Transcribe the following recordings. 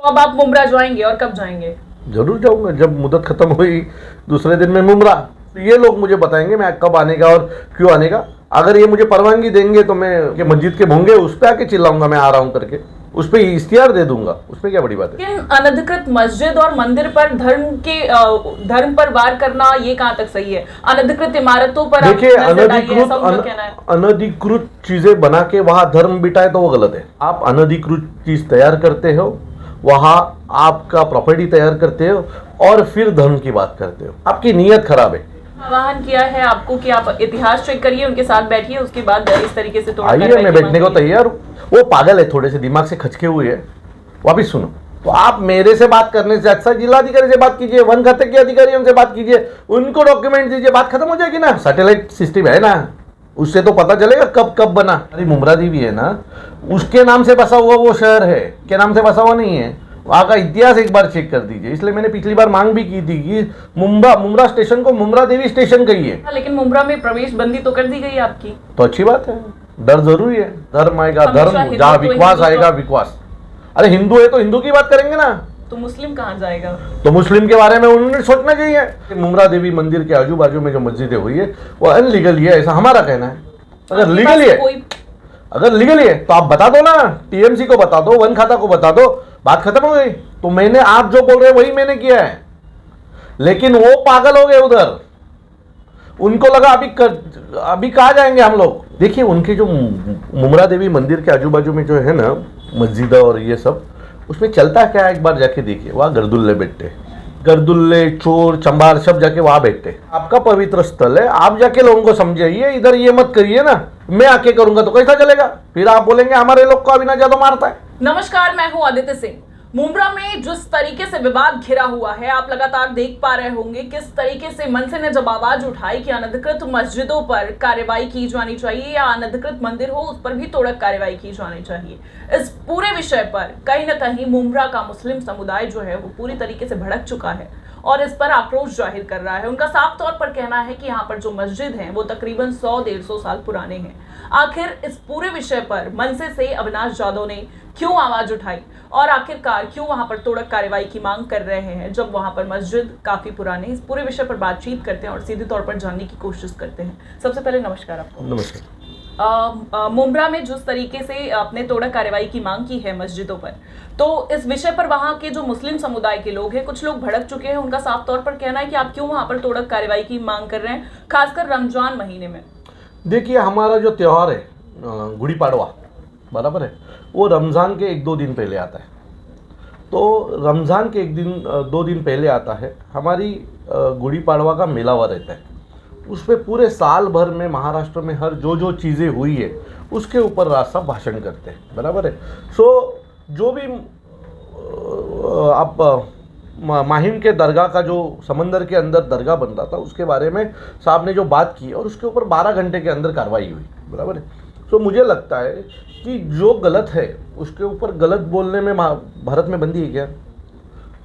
तो अब आप मुंब्रा जाएंगे और कब जाएंगे? जरूर जाऊंगा, जब मुद्दत खत्म हुई दूसरे दिन में मुमरा। ये लोग मुझे बताएंगे मैं कब आने का और क्यों आने का। अगर ये मुझे परवानगी देंगे तो मैं कि मस्जिद के भोंगे उस पर आके चिल्लाऊंगा मैं आ रहा हूँ करके, उस पर इश्तिहार दे दूंगा, उसमें क्या बड़ी बात है। लेकिन अनधिकृत मस्जिद और मंदिर पर धर्म पर वार करना ये कहाँ तक सही है? अनधिकृत इमारतों पर आप देखिए, नजर डालिए, ऐसा उनका कहना है। अनधिकृत चीजें बना के वहां धर्म बिठाए तो वो गलत है। आप अनधिकृत चीज तैयार करते हो, वहां आपका प्रॉपर्टी तैयार करते हो और फिर धर्म की बात करते हो, आपकी नीयत खराब है। आह्वान किया है आपको कि आप इतिहास चेक करिए, उनके साथ बैठिए, उसके बाद इस तरीके से आइए, मैं बैठने को तैयार हूँ। वो पागल है, थोड़े से दिमाग से खचके हुए है। वापिस सुनो, तो आप मेरे से बात करने से अच्छा जिलाधिकारी से बात कीजिए, वन खाते के अधिकारियों से बात कीजिए, उनको डॉक्यूमेंट दीजिए, बात खत्म हो जाएगी ना। सैटेलाइट सिस्टम है ना, उससे तो पता चलेगा कब कब बना। अरे मुमरा देवी है ना, उसके नाम से बसा हुआ वो शहर है, के नाम से बसा हुआ नहीं है। वहाँ का इतिहास एक बार चेक कर दीजिए। इसलिए मैंने पिछली बार मांग भी की थी कि मुमरा स्टेशन को मुमरा देवी स्टेशन कहिए। लेकिन मुमरा में प्रवेश बंदी तो कर दी गई आपकी। तो अच्छी बात है, डर जरूरी है। धर्म आएगा धर्म, जहाँ विश्वास आएगा विश्वास। अरे हिंदू है तो हिंदू की बात करेंगे ना, तो मुस्लिम कहाँ जाएगा? तो मुस्लिम के बारे में उन्होंने सोचना चाहिए। मुमरा देवी मंदिर के आजू बाजू में जो मस्जिदें हुई है वो अनलीगल है, ऐसा हमारा कहना है। अगर लीगली है तो आप बता दो ना, टीएमसी को बता दो, वन खाता को बता दो, बात खत्म हो गई। तो मैंने, आप जो बोल रहे हैं वही मैंने किया है। लेकिन वो पागल हो गए उधर, उनको लगा अभी कहाँ जाएंगे हम लोग। देखिए, उनके जो मुमरा देवी मंदिर के आजू बाजू में जो है ना मस्जिद और ये सब, उसमें चलता क्या है एक बार जाके देखिए। वहाँ गर्दुल्ले बैठते, गर्दुल्ले, चोर, चंबार सब जाके वहां बैठते। आपका पवित्र स्थल है, आप जाके लोगों को समझाइए, इधर ये मत करिए ना। मैं आके करूंगा तो कैसा चलेगा? फिर आप बोलेंगे हमारे लोग को अविनाश यादव मारता है। नमस्कार, मैं हूं आदित्य सिंह। मुंब्रा में जिस तरीके से विवाद घिरा हुआ है, आप लगातार देख पा रहे होंगे किस तरीके से मनसे ने जब आवाज उठाई कि अनधिकृत मस्जिदों पर कार्रवाई की जानी चाहिए या अनधिकृत मंदिर हो उस पर भी तोड़क कार्रवाई की जानी चाहिए। इस पूरे विषय पर कहीं ना कहीं मुंब्रा का मुस्लिम समुदाय जो है वो पूरी तरीके से भड़क चुका है और इस पर आक्रोश जाहिर कर रहा है। उनका साफ तौर पर कहना है कि यहाँ पर जो मस्जिद हैं वो तकरीबन 100-150 साल पुराने हैं। आखिर इस पूरे विषय पर मनसे से अविनाश यादव ने क्यों आवाज उठाई और आखिरकार क्यों वहां पर तोड़क कार्रवाई की मांग कर रहे हैं जब वहां पर मस्जिद काफी पुराने? इस पूरे विषय पर बातचीत करते हैं और सीधे तौर पर जानने की कोशिश करते हैं। सबसे पहले नमस्कार आपको। नमस्कार। मुंब्रा में जिस तरीके से आपने तोड़क कार्रवाई की मांग की है मस्जिदों पर, तो इस विषय पर वहां के जो मुस्लिम समुदाय के लोग हैं, कुछ लोग भड़क चुके हैं। उनका साफ तौर पर कहना है कि आप क्यों वहां पर तोड़क कार्रवाई की मांग कर रहे हैं, खासकर रमजान महीने में। देखिए, हमारा जो त्योहार है गुड़ी पाड़वा, बराबर है, वो रमज़ान के 1-2 दिन पहले आता है। तो रमज़ान के 1-2 दिन पहले आता है। हमारी गुड़ी पाड़वा का मेला हुआ रहता है, उस पर पूरे साल भर में महाराष्ट्र में हर जो चीज़ें हुई है उसके ऊपर रास्ता भाषण करते हैं, बराबर है। सो जो भी आप माहिम के दरगाह का जो समंदर के अंदर दरगाह बन रहा था उसके बारे में साहब ने जो बात की और उसके ऊपर 12 घंटे के अंदर कार्रवाई हुई, बराबर है। तो मुझे लगता है कि जो गलत है उसके ऊपर गलत बोलने में भारत में बंदी है क्या?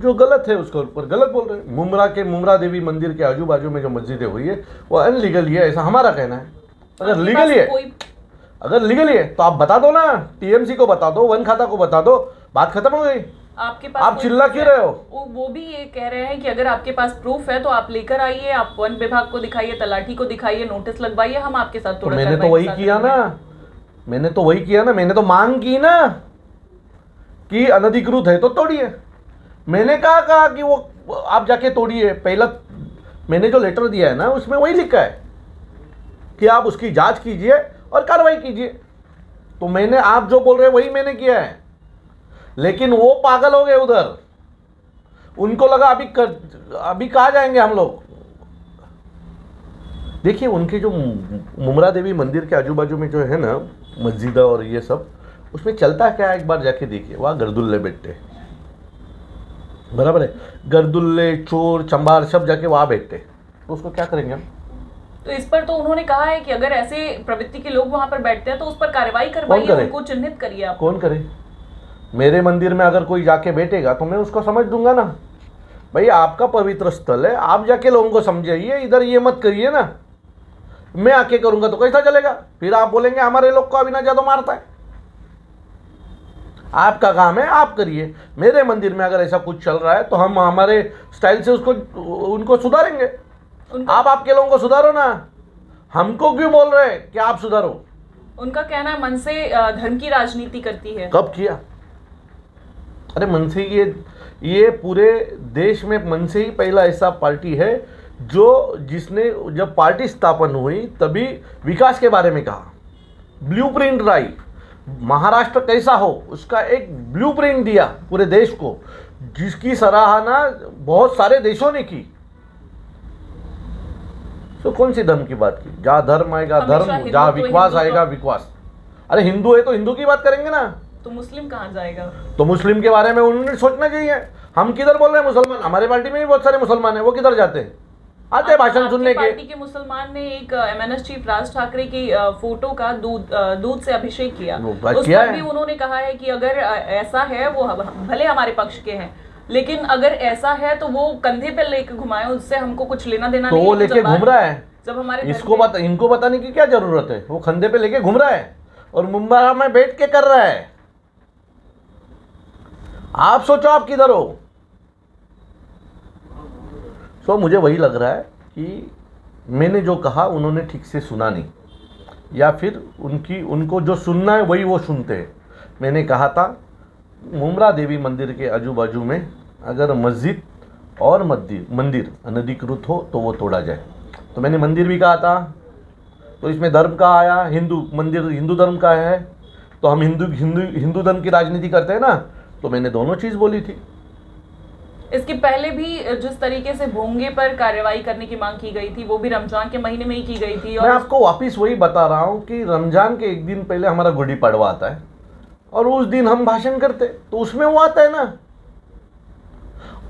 जो गलत है उसके ऊपर गलत बोल रहे हैं। मुमरा देवी मंदिर के आजू बाजू में जो मस्जिदें हुई है वो अनलीगल है, ऐसा हमारा कहना है। अगर लीगली है तो आप बता दो ना, टीएमसी को बता दो, वन खाता को बता दो, बात खत्म हो गई। आपके पास आप चिल्ला क्यों रहे हो? वो भी ये कह रहे हैं कि अगर आपके पास प्रूफ है तो आप लेकर आइए, आप वन विभाग को दिखाइए, तलाठी को दिखाइए, नोटिस लगवाइए, हम आपके साथ तो मैंने तो वही किया ना, मैंने तो मांग की ना कि अनधिकृत है तो तोड़िए। मैंने कहा कि वो आप जाके तोड़िए। पहला मैंने जो लेटर दिया है ना उसमें वही लिखा है कि आप उसकी जांच कीजिए और कार्रवाई कीजिए। तो मैंने, आप जो बोल रहे हैं वही मैंने किया है। लेकिन वो पागल हो गए उधर, उनको लगा अभी कहाँ जाएंगे हम लोग। देखिए, उनके जो मुमरा देवी मंदिर के आजू बाजू में जो है ना मस्जिद और ये सब, उसमें चलता क्या है एक बार जाके देखिए। वहाँ गर्दुल्ले बैठते, बराबर है, गर्दुल्ले, चोर, चंबार सब जाके वहाँ बैठते। तो उसको क्या करेंगे हम? तो इस पर तो उन्होंने कहा है कि अगर ऐसे प्रवृत्ति के लोग वहां पर बैठते हैं तो उस पर कार्रवाई करवाइए, उनको चिन्हित करिए। आप कौन करे? मेरे मंदिर में अगर कोई जाके बैठेगा तो मैं उसको समझ दूंगा ना, भाई आपका पवित्र स्थल है, आप जाके लोगों को समझाइए, इधर ये मत करिए ना। मैं आके करूंगा तो कैसा चलेगा? फिर आप बोलेंगे हमारे लोग को अविनाश यादव मारता है। आपका काम है, आप करिए। मेरे मंदिर में अगर ऐसा कुछ चल रहा है तो हम हमारे स्टाइल से उनको सुधारेंगे। आप आपके लोगों को सुधारो ना, हमको क्यों बोल रहे हैं कि आप सुधारो? उनका कहना है मन से धर्म की राजनीति करती है। कब किया? अरे मन से ये पूरे देश में मन से ही पहला ऐसा पार्टी है जिसने जब पार्टी स्थापन हुई तभी विकास के बारे में कहा, ब्लूप्रिंट लाई, महाराष्ट्र कैसा हो उसका एक ब्लूप्रिंट दिया पूरे देश को, जिसकी सराहना बहुत सारे देशों ने की। तो कौन सी धर्म की बात की? जहाँ धर्म आएगा धर्म, जहाँ विश्वास आएगा विश्वास। अरे हिंदू है तो हिंदू की बात करेंगे ना, तो मुस्लिम कहाँ जाएगा? तो मुस्लिम के बारे में उन्होंने सोचना चाहिए। हम किधर बोल रहे हैं मुसलमान? हमारे पार्टी में भी बहुत सारे मुसलमान हैं, वो किधर जाते हैं? आते हैं भाषण सुनने के। पार्टी के मुसलमान ने एक एमएनएस चीफ राज ठाकरे की फोटो का दूध से अभिषेक किया। उस पर भी उन्होंने कहा है कि अगर ऐसा है, वो भले हमारे पक्ष के हैं, लेकिन अगर ऐसा है तो वो कंधे पे लेके घुमाए, उससे हमको कुछ लेना देना तो नहीं। वो लेके घूम रहा है, जब हमारे इनको बताने की क्या जरूरत है? वो कंधे पे लेके घूम रहा है और मुंबई में बैठ के कर रहा है। आप सोचो आप किधर हो? सो मुझे वही लग रहा है कि मैंने जो कहा उन्होंने ठीक से सुना नहीं, या फिर उनको जो सुनना है वही वो सुनते हैं। मैंने कहा था मुमरा देवी मंदिर के आजू बाजू में अगर मस्जिद और मंदिर अनधिकृत हो तो वो तोड़ा जाए। तो मैंने मंदिर भी कहा था, तो इसमें धर्म का आया, मंदिर हिंदू धर्म का है, तो हम हिंदू धर्म की राजनीति करते हैं ना, तो मैंने दोनों चीज़ बोली थी। इसके पहले भी जिस तरीके से भोंगे पर कार्रवाई करने की मांग की गई थी, वो भी रमजान के महीने में ही की गई थी। और मैं आपको वापिस वही बता रहा हूँ कि रमजान के एक दिन पहले हमारा गुड़ी पड़वा आता है और उस दिन हम भाषण करते, तो उसमें वो आता है ना।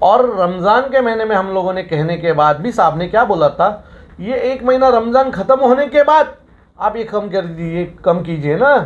और रमजान के महीने में हम लोगों ने कहने के बाद भी साहब ने क्या बोला था, ये 1 महीना रमजान खत्म होने के बाद आप ये कम कीजिए ना।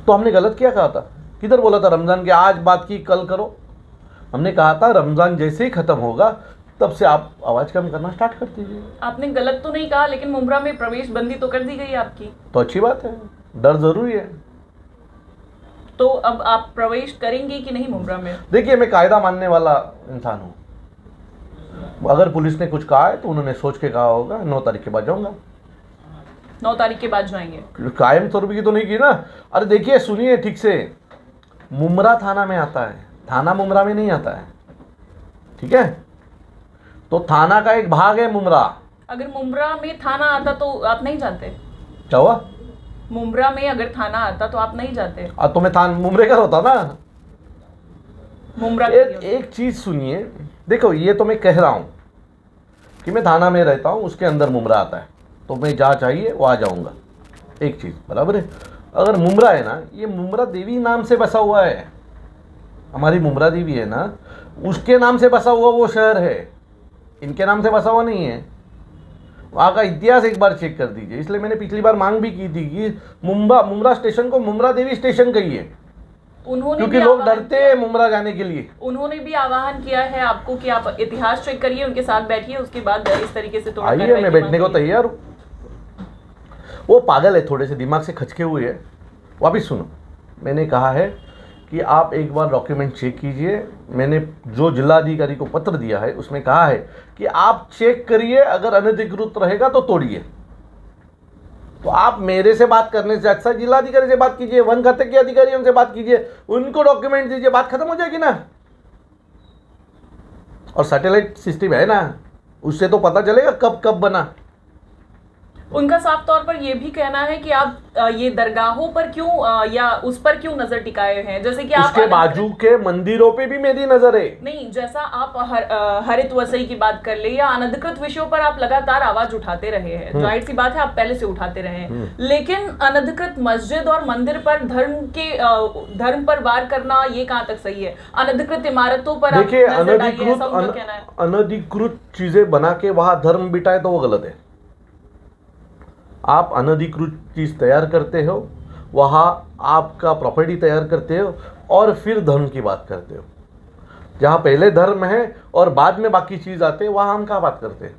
तो हमने गलत क्या कहा था? किधर बोला था रमजान के आज बात की कल करो? हमने कहा था रमजान जैसे ही खत्म होगा तब से आप आवाज कम करना स्टार्ट कर दीजिए। आपने गलत तो नहीं कहा, लेकिन मुमरा में प्रवेश बंदी तो कर दी गई आपकी। तो अच्छी बात है, डर जरूरी है। तो अब आप प्रवेश करेंगे कि नहीं मुमरा में? देखिए मैं कायदा मानने वाला इंसान हूँ। अगर पुलिस ने कुछ कहा है तो उन्होंने सोच के कहा होगा। 9 तारीख के बाद जाऊंगा। 9 तारीख के बाद जाएंगे? कायम तौर की तो नहीं की ना। अरे देखिए सुनिए ठीक से, मुमरा थाना में आता है, थाना मुमरा में नहीं आता है, ठीक है? तो थाना का एक भाग है मुमरा। अगर मुमरा में थाना आता तो आप नहीं जाते? क्या हुआ? मुमरा में अगर थाना आता तो आप नहीं जाते? तो मैं मुमरे का होता ना। मुमरा एक चीज सुनिए, देखो ये तो मैं कह रहा हूं कि मैं थाना में रहता हूं, उसके अंदर मुमरा आता है, तो मैं जहाँ चाहिए वो आ जाऊंगा। एक चीज बराबर है। अगर मुमरा है ना, ये मुमरा देवी नाम से बसा हुआ है, हमारी मुमरा देवी है ना, उसके नाम से बसा हुआ वो शहर है, इनके नाम से बसा हुआ नहीं है। वहाँ का इतिहास एक बार चेक कर दीजिए। इसलिए मैंने पिछली बार मांग भी की थी कि मुमरा स्टेशन को मुमरा देवी स्टेशन कहिए, क्योंकि लोग डरते हैं मुमरा जाने के लिए। उन्होंने भी आह्वान किया है आपको कि आप इतिहास चेक करिए, उनके साथ बैठिए, उसके बाद इस तरीके से आइए, मैं बैठने को तैयार हूँ। वो पागल है, थोड़े से दिमाग से खचके हुए है। वापिस सुनो, मैंने कहा है कि आप एक बार डॉक्यूमेंट चेक कीजिए। मैंने जो जिलाधिकारी को पत्र दिया है उसमें कहा है कि आप चेक करिए, अगर अनधिकृत रहेगा तो तोड़िए। तो आप मेरे से बात करने से अच्छा जिलाधिकारी से बात कीजिए, वन खाते के अधिकारियों से बात कीजिए, उनको डॉक्यूमेंट दीजिए, बात खत्म हो जाएगी ना। और सैटेलाइट सिस्टम है ना, उससे तो पता चलेगा कब कब बना। उनका साफ तौर पर यह भी कहना है कि आप ये दरगाहों पर क्यों या उस पर क्यों नजर टिकाए हैं, जैसे कि आप उसके बाजू के मंदिरों पे भी मेरी नजर है। नहीं, जैसा आप हरित वसई की बात कर ले या अनधिकृत विषयों पर आप लगातार आवाज उठाते रहे हैं, जाहिर सी बात है आप पहले से उठाते रहे हैं, लेकिन अनधिकृत मस्जिद और मंदिर पर धर्म पर वार करना ये कहाँ तक सही है? अनधिकृत इमारतों पर देखिए, अनधिकृत चीजें बना के वहां धर्म बिठाए तो वो गलत है। आप अनधिकृत चीज तैयार करते हो, वहाँ आपका प्रॉपर्टी तैयार करते हो और फिर धर्म की बात करते हो। जहाँ पहले धर्म है और बाद में बाकी चीज आते हैं, वहाँ हम क्या बात करते हैं?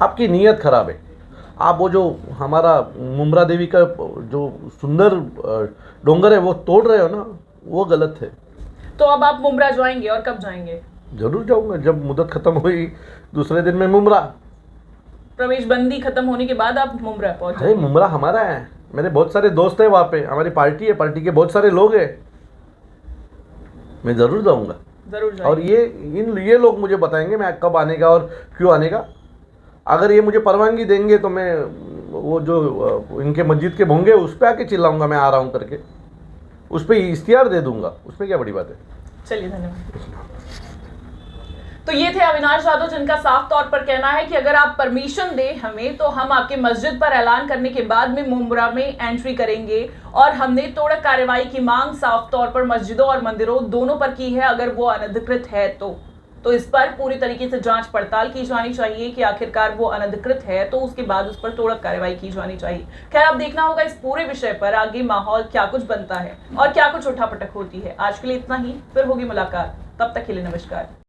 आपकी नीयत खराब है। आप वो जो हमारा मुम्बरा देवी का जो सुंदर डोंगर है वो तोड़ रहे हो ना, वो गलत है। तो अब आप मुम्बरा जाएंगे और कब जाएंगे? जरूर जाऊंगा, जब मुद्दत खत्म हुई दूसरे दिन में मुम्बरा। प्रवेश बंदी खत्म होने के बाद आप मुम्बरा पहुंच अरे मुम्बरा हमारा है, मेरे बहुत सारे दोस्त हैं वहाँ पे, हमारी पार्टी है, पार्टी के बहुत सारे लोग हैं, मैं जरूर जाऊंगा। जरूर और ये लोग मुझे बताएंगे मैं कब आने का और क्यों आने का। अगर ये मुझे परवानगी देंगे तो मैं वो जो इनके मस्जिद के भोंगे उस पर आके चिल्लाऊंगा मैं आ रहा हूँ करके, उस पर इश्तिहार दे दूंगा, उसमें क्या बड़ी बात है। चलिए धन्यवाद। तो ये थे अविनाश जाधव, जिनका साफ तौर पर कहना है कि अगर आप परमिशन दें हमें तो हम आपके मस्जिद पर ऐलान करने के बाद में मुम्बरा में एंट्री करेंगे, और हमने तोड़क कार्रवाई की मांग साफ तौर पर मस्जिदों और मंदिरों दोनों पर की है। अगर वो अनधिकृत है तो इस पर पूरी तरीके से जांच पड़ताल की जानी चाहिए कि आखिरकार वो अनधिकृत है, तो उसके बाद उस पर तोड़क कार्रवाई की जानी चाहिए। खैर, अब देखना होगा इस पूरे विषय पर आगे माहौल क्या कुछ बनता है और क्या कुछ उठापटक होती है। आज के लिए इतना ही, फिर होगी मुलाकात, तब तक के लिए नमस्कार।